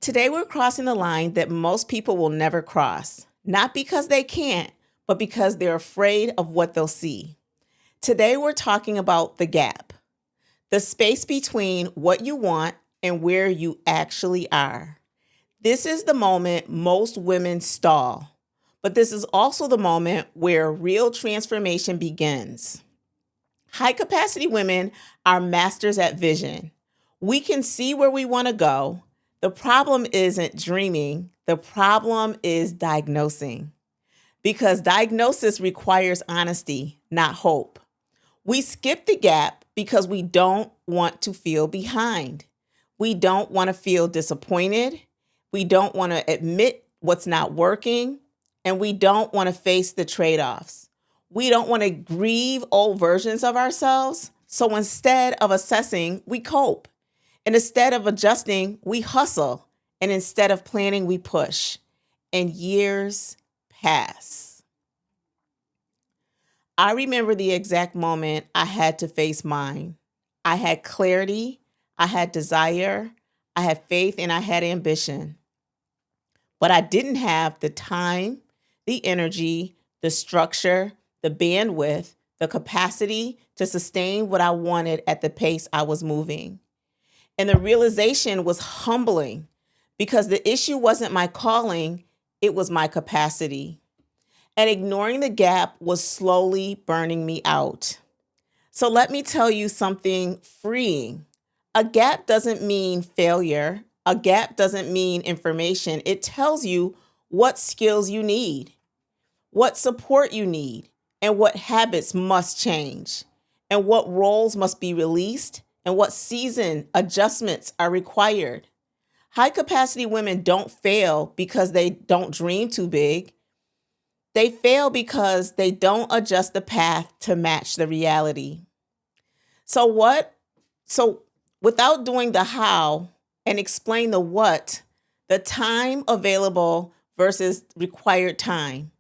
Today, we're crossing the line that most people will never cross, not because they can't, but because they're afraid of what they'll see. Today, we're talking about the gap, the space between what you want and where you actually are. This is the moment most women stall, but this is also the moment where real transformation begins. High capacity women are masters at vision. We can see where we want to go. The problem isn't dreaming. The problem is diagnosing. Because diagnosis requires honesty, not hope. We skip the gap because we don't want to feel behind. We don't want to feel disappointed. We don't want to admit what's not working. And we don't want to face the trade-offs. We don't want to grieve old versions of ourselves. So instead of assessing, we cope. And instead of adjusting, we hustle. And instead of planning, we push. And years pass. I remember the exact moment I had to face mine. I had clarity, I had desire, I had faith, and I had ambition. But I didn't have the time, the energy, the structure, the bandwidth, the capacity to sustain what I wanted at the pace I was moving. And the realization was humbling because the issue wasn't my calling, it was my capacity. And ignoring the gap was slowly burning me out. So let me tell you something freeing. A gap doesn't mean failure. A gap doesn't mean information. It tells you what skills you need, what support you need, and what habits must change, and what roles must be released, and what season adjustments are required. High capacity women don't fail because they don't dream too big. They fail because they don't adjust the path to match the reality. So without doing the how and explain the what, the time available versus required time,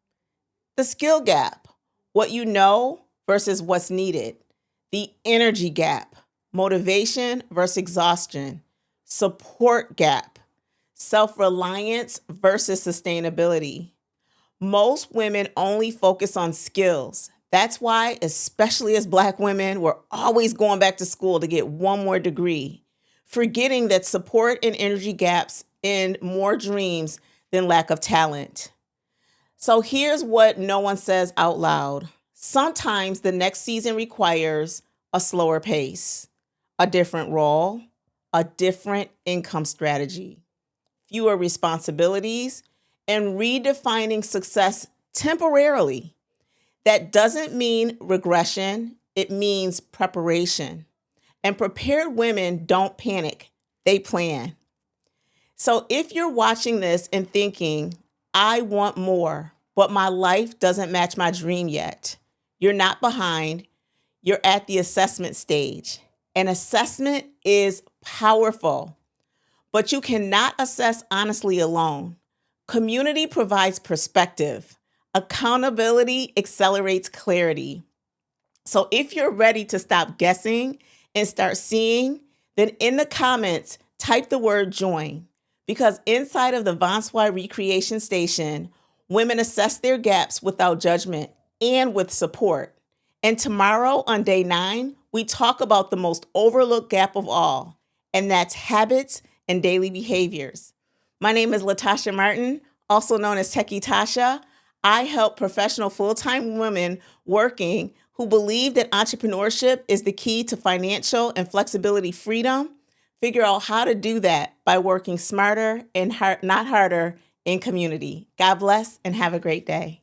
the skill gap, what you know versus what's needed, the energy gap, motivation versus exhaustion, support gap, self-reliance versus sustainability. Most women only focus on skills. That's why, especially as Black women, we're always going back to school to get one more degree, forgetting that support and energy gaps end more dreams than lack of talent. So here's what no one says out loud. Sometimes the next season requires a slower pace, a different role, a different income strategy, fewer responsibilities, and redefining success temporarily. That doesn't mean regression, it means preparation. And prepared women don't panic, they plan. So if you're watching this and thinking, I want more, but my life doesn't match my dream yet, you're not behind, you're at the assessment stage. An assessment is powerful, but you cannot assess honestly alone. Community provides perspective. Accountability accelerates clarity. So if you're ready to stop guessing and start seeing, then in the comments, type the word join. Because inside of the VonSwy Recreation Station, women assess their gaps without judgment and with support. And tomorrow on day 9, we talk about the most overlooked gap of all, and that's habits and daily behaviors. My name is LaTashia Martin, also known as Techie Tashia. I help professional full-time women working who believe that entrepreneurship is the key to financial and flexibility freedom figure out how to do that by working smarter and not harder in community. God bless and have a great day.